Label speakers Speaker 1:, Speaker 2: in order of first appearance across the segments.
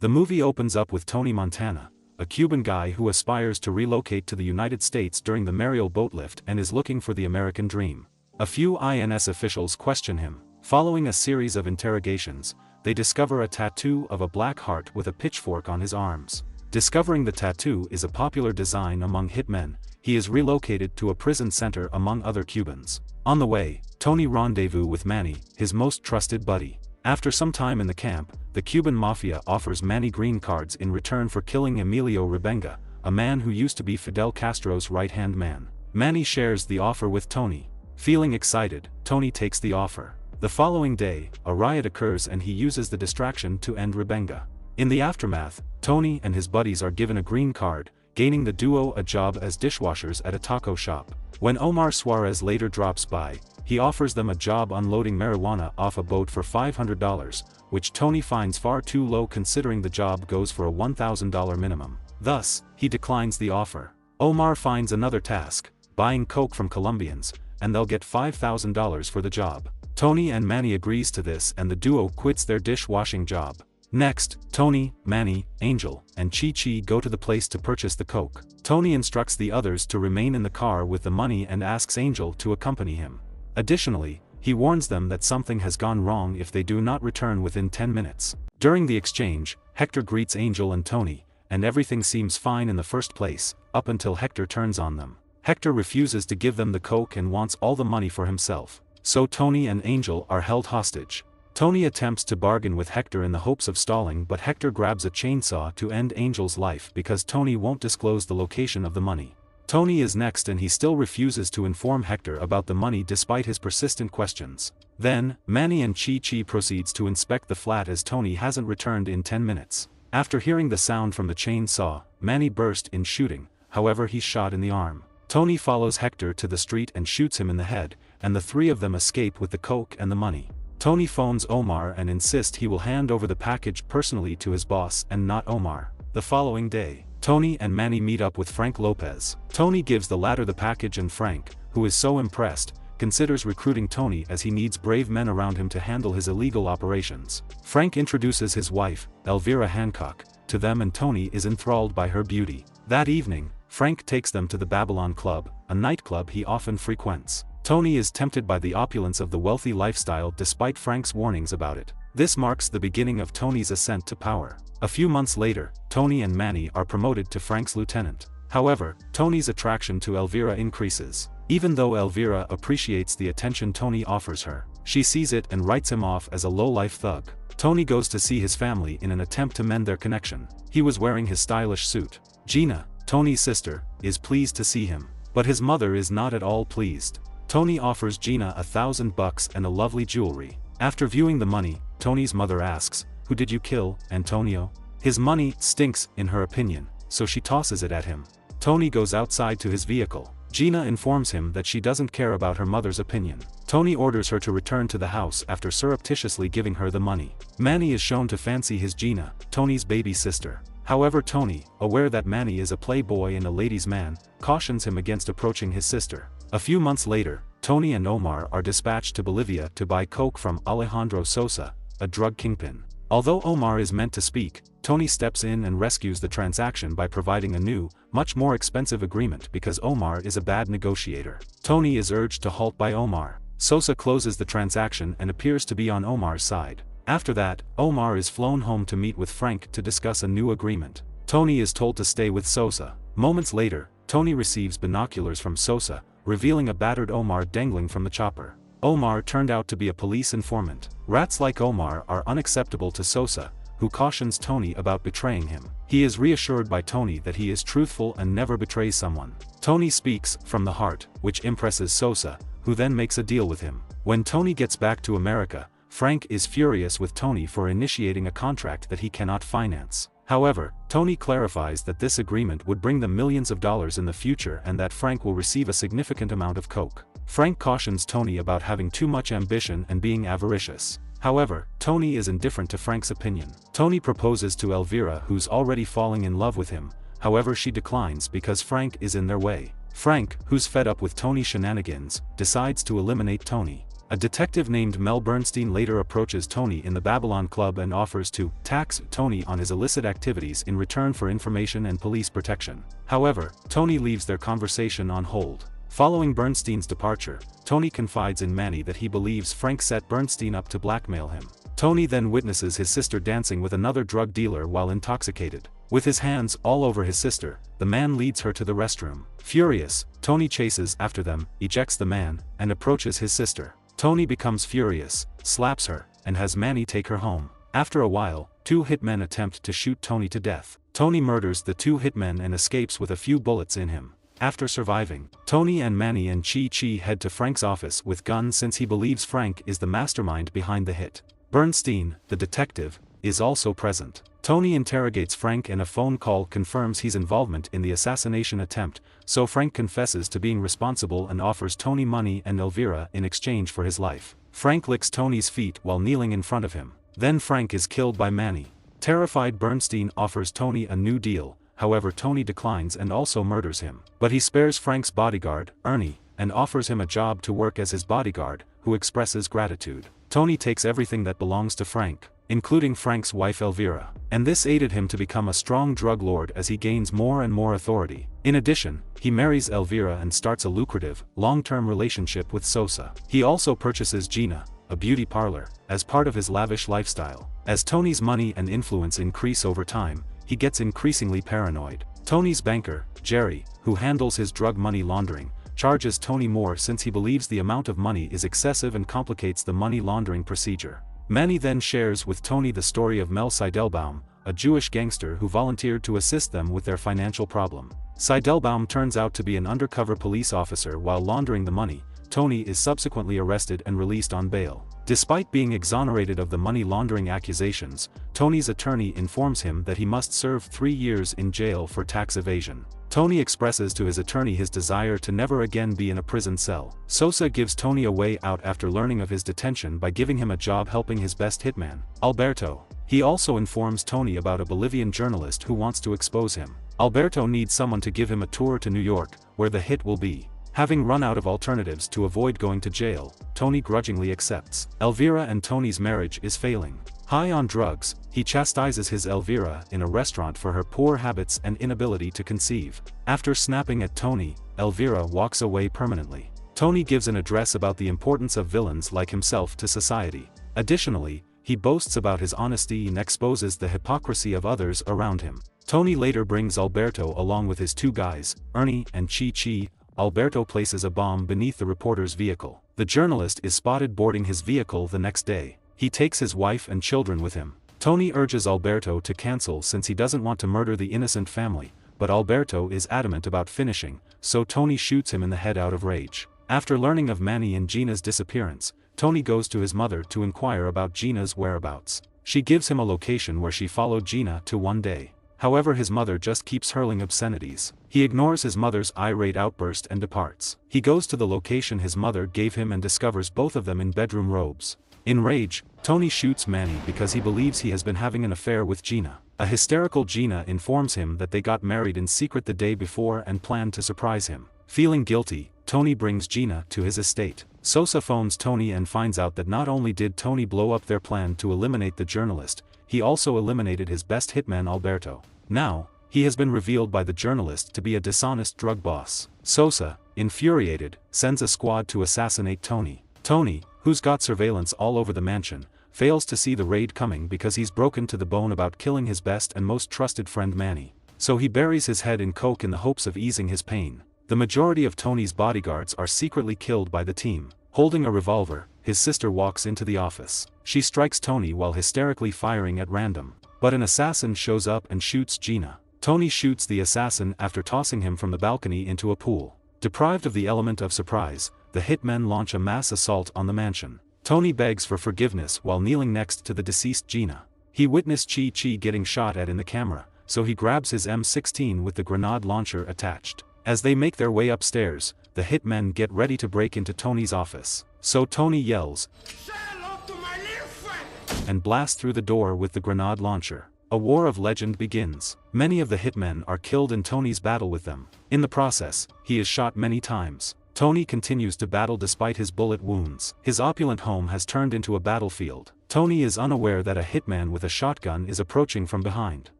Speaker 1: The movie opens up with Tony Montana, a Cuban guy who aspires to relocate to the United States during the Mariel boatlift and is looking for the American dream. A few INS officials question him. Following a series of interrogations, they discover a tattoo of a black heart with a pitchfork on his arms. Discovering the tattoo is a popular design among hitmen, he is relocated to a prison center among other Cubans. On the way, Tony rendezvous with Manny, his most trusted buddy. After some time in the camp, the Cuban mafia offers Manny green cards in return for killing Emilio Rebenga, a man who used to be Fidel Castro's right-hand man. Manny shares the offer with Tony. Feeling excited, Tony takes the offer. The following day, a riot occurs and he uses the distraction to end Rebenga. In the aftermath, Tony and his buddies are given a green card, gaining the duo a job as dishwashers at a taco shop. When Omar Suarez later drops by, he offers them a job unloading marijuana off a boat for $500, which Tony finds far too low considering the job goes for a $1,000 minimum. Thus, he declines the offer. Omar finds another task, buying coke from Colombians, and they'll get $5,000 for the job. Tony and Manny agrees to this and the duo quits their dishwashing job. Next, Tony, Manny, Angel, and Chi-Chi go to the place to purchase the coke. Tony instructs the others to remain in the car with the money and asks Angel to accompany him. Additionally, he warns them that something has gone wrong if they do not return within 10 minutes. During the exchange, Hector greets Angel and Tony, and everything seems fine in the first place, up until Hector turns on them. Hector refuses to give them the coke and wants all the money for himself. So Tony and Angel are held hostage. Tony attempts to bargain with Hector in the hopes of stalling, but Hector grabs a chainsaw to end Angel's life because Tony won't disclose the location of the money. Tony is next and he still refuses to inform Hector about the money despite his persistent questions. Then, Manny and Chi-Chi proceeds to inspect the flat as Tony hasn't returned in 10 minutes. After hearing the sound from the chainsaw, Manny burst in shooting, however he's shot in the arm. Tony follows Hector to the street and shoots him in the head, and the three of them escape with the coke and the money. Tony phones Omar and insists he will hand over the package personally to his boss and not Omar. The following day, Tony and Manny meet up with Frank Lopez. Tony gives the latter the package and Frank, who is so impressed, considers recruiting Tony as he needs brave men around him to handle his illegal operations. Frank introduces his wife, Elvira Hancock, to them and Tony is enthralled by her beauty. That evening, Frank takes them to the Babylon Club, a nightclub he often frequents. Tony is tempted by the opulence of the wealthy lifestyle despite Frank's warnings about it. This marks the beginning of Tony's ascent to power. A few months later, Tony and Manny are promoted to Frank's lieutenant. However, Tony's attraction to Elvira increases. Even though Elvira appreciates the attention Tony offers her, she sees it and writes him off as a low-life thug. Tony goes to see his family in an attempt to mend their connection. He was wearing his stylish suit. Gina, Tony's sister, is pleased to see him, but his mother is not at all pleased. Tony offers Gina $1,000 and a lovely jewelry. After viewing the money, Tony's mother asks, "Who did you kill, Antonio?" His money stinks, in her opinion, so she tosses it at him. Tony goes outside to his vehicle. Gina informs him that she doesn't care about her mother's opinion. Tony orders her to return to the house after surreptitiously giving her the money. Manny is shown to fancy his Gina, Tony's baby sister. However, Tony, aware that Manny is a playboy and a ladies' man, cautions him against approaching his sister. A few months later, Tony and Omar are dispatched to Bolivia to buy coke from Alejandro Sosa, a drug kingpin. Although Omar is meant to speak, Tony steps in and rescues the transaction by providing a new, much more expensive agreement because Omar is a bad negotiator. Tony is urged to halt by Omar. Sosa closes the transaction and appears to be on Omar's side. After that, Omar is flown home to meet with Frank to discuss a new agreement. Tony is told to stay with Sosa. Moments later, Tony receives binoculars from Sosa, revealing a battered Omar dangling from the chopper. Omar turned out to be a police informant. Rats like Omar are unacceptable to Sosa, who cautions Tony about betraying him. He is reassured by Tony that he is truthful and never betrays someone. Tony speaks from the heart, which impresses Sosa, who then makes a deal with him. When Tony gets back to America, Frank is furious with Tony for initiating a contract that he cannot finance. However, Tony clarifies that this agreement would bring them millions of dollars in the future and that Frank will receive a significant amount of coke. Frank cautions Tony about having too much ambition and being avaricious. However, Tony is indifferent to Frank's opinion. Tony proposes to Elvira, who's already falling in love with him, however she declines because Frank is in their way. Frank, who's fed up with Tony's shenanigans, decides to eliminate Tony. A detective named Mel Bernstein later approaches Tony in the Babylon Club and offers to tax Tony on his illicit activities in return for information and police protection. However, Tony leaves their conversation on hold. Following Bernstein's departure, Tony confides in Manny that he believes Frank set Bernstein up to blackmail him. Tony then witnesses his sister dancing with another drug dealer while intoxicated. With his hands all over his sister, the man leads her to the restroom. Furious, Tony chases after them, ejects the man, and approaches his sister. Tony becomes furious, slaps her, and has Manny take her home. After a while, two hitmen attempt to shoot Tony to death. Tony murders the two hitmen and escapes with a few bullets in him. After surviving, Tony and Manny and Chi head to Frank's office with guns since he believes Frank is the mastermind behind the hit. Bernstein, the detective, is also present. Tony interrogates Frank and a phone call confirms his involvement in the assassination attempt, so Frank confesses to being responsible and offers Tony money and Elvira in exchange for his life. Frank licks Tony's feet while kneeling in front of him. Then Frank is killed by Manny. Terrified, Bernstein offers Tony a new deal, however Tony declines and also murders him. But he spares Frank's bodyguard, Ernie, and offers him a job to work as his bodyguard, who expresses gratitude. Tony takes everything that belongs to Frank, including Frank's wife Elvira, and this aided him to become a strong drug lord as he gains more and more authority. In addition, he marries Elvira and starts a lucrative, long-term relationship with Sosa. He also purchases Gina, a beauty parlor, as part of his lavish lifestyle. As Tony's money and influence increase over time, he gets increasingly paranoid. Tony's banker, Jerry, who handles his drug money laundering, charges Tony more since he believes the amount of money is excessive and complicates the money laundering procedure. Manny then shares with Tony the story of Mel Seidelbaum, a Jewish gangster who volunteered to assist them with their financial problem. Seidelbaum turns out to be an undercover police officer while laundering the money. Tony is subsequently arrested and released on bail. Despite being exonerated of the money laundering accusations, Tony's attorney informs him that he must serve 3 years in jail for tax evasion. Tony expresses to his attorney his desire to never again be in a prison cell. Sosa gives Tony a way out after learning of his detention by giving him a job helping his best hitman, Alberto. He also informs Tony about a Bolivian journalist who wants to expose him. Alberto needs someone to give him a tour to New York, where the hit will be. Having run out of alternatives to avoid going to jail, Tony grudgingly accepts. Elvira and Tony's marriage is failing. High on drugs, he chastises his Elvira in a restaurant for her poor habits and inability to conceive. After snapping at Tony, Elvira walks away permanently. Tony gives an address about the importance of villains like himself to society. Additionally, he boasts about his honesty and exposes the hypocrisy of others around him. Tony later brings Alberto along with his two guys, Ernie and Chi. Alberto places a bomb beneath the reporter's vehicle. The journalist is spotted boarding his vehicle the next day. He takes his wife and children with him. Tony urges Alberto to cancel since he doesn't want to murder the innocent family, but Alberto is adamant about finishing, so Tony shoots him in the head out of rage. After learning of Manny and Gina's disappearance, Tony goes to his mother to inquire about Gina's whereabouts. She gives him a location where she followed Gina to one day. However, his mother just keeps hurling obscenities. He ignores his mother's irate outburst and departs. He goes to the location his mother gave him and discovers both of them in bedroom robes. In rage, Tony shoots Manny because he believes he has been having an affair with Gina. A hysterical Gina informs him that they got married in secret the day before and planned to surprise him. Feeling guilty, Tony brings Gina to his estate. Sosa phones Tony and finds out that not only did Tony blow up their plan to eliminate the journalist, he also eliminated his best hitman Alberto. Now, he has been revealed by the journalist to be a dishonest drug boss. Sosa, infuriated, sends a squad to assassinate Tony. Tony, who's got surveillance all over the mansion, fails to see the raid coming because he's broken to the bone about killing his best and most trusted friend Manny. So he buries his head in coke in the hopes of easing his pain. The majority of Tony's bodyguards are secretly killed by the team. Holding a revolver, his sister walks into the office. She strikes Tony while hysterically firing at random. But an assassin shows up and shoots Gina. Tony shoots the assassin after tossing him from the balcony into a pool. Deprived of the element of surprise, the hitmen launch a mass assault on the mansion. Tony begs for forgiveness while kneeling next to the deceased Gina. He witnessed Chi getting shot at in the camera, so he grabs his M16 with the grenade launcher attached. As they make their way upstairs, the hitmen get ready to break into Tony's office. So Tony yells, "Say hello to my little friend," and blasts through the door with the grenade launcher. A war of legend begins. Many of the hitmen are killed in Tony's battle with them. In the process, he is shot many times. Tony continues to battle despite his bullet wounds. His opulent home has turned into a battlefield. Tony is unaware that a hitman with a shotgun is approaching from behind.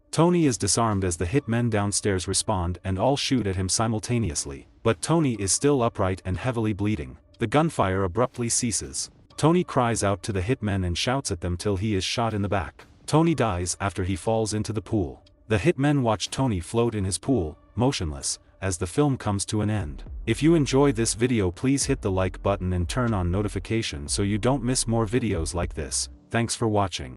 Speaker 1: Tony is disarmed as the hitmen downstairs respond and all shoot at him simultaneously. But Tony is still upright and heavily bleeding. The gunfire abruptly ceases. Tony cries out to the hitmen and shouts at them till he is shot in the back. Tony dies after he falls into the pool. The hitmen watch Tony float in his pool, motionless, as the film comes to an end. If you enjoy this video, please hit the like button and turn on notifications so you don't miss more videos like this. Thanks for watching.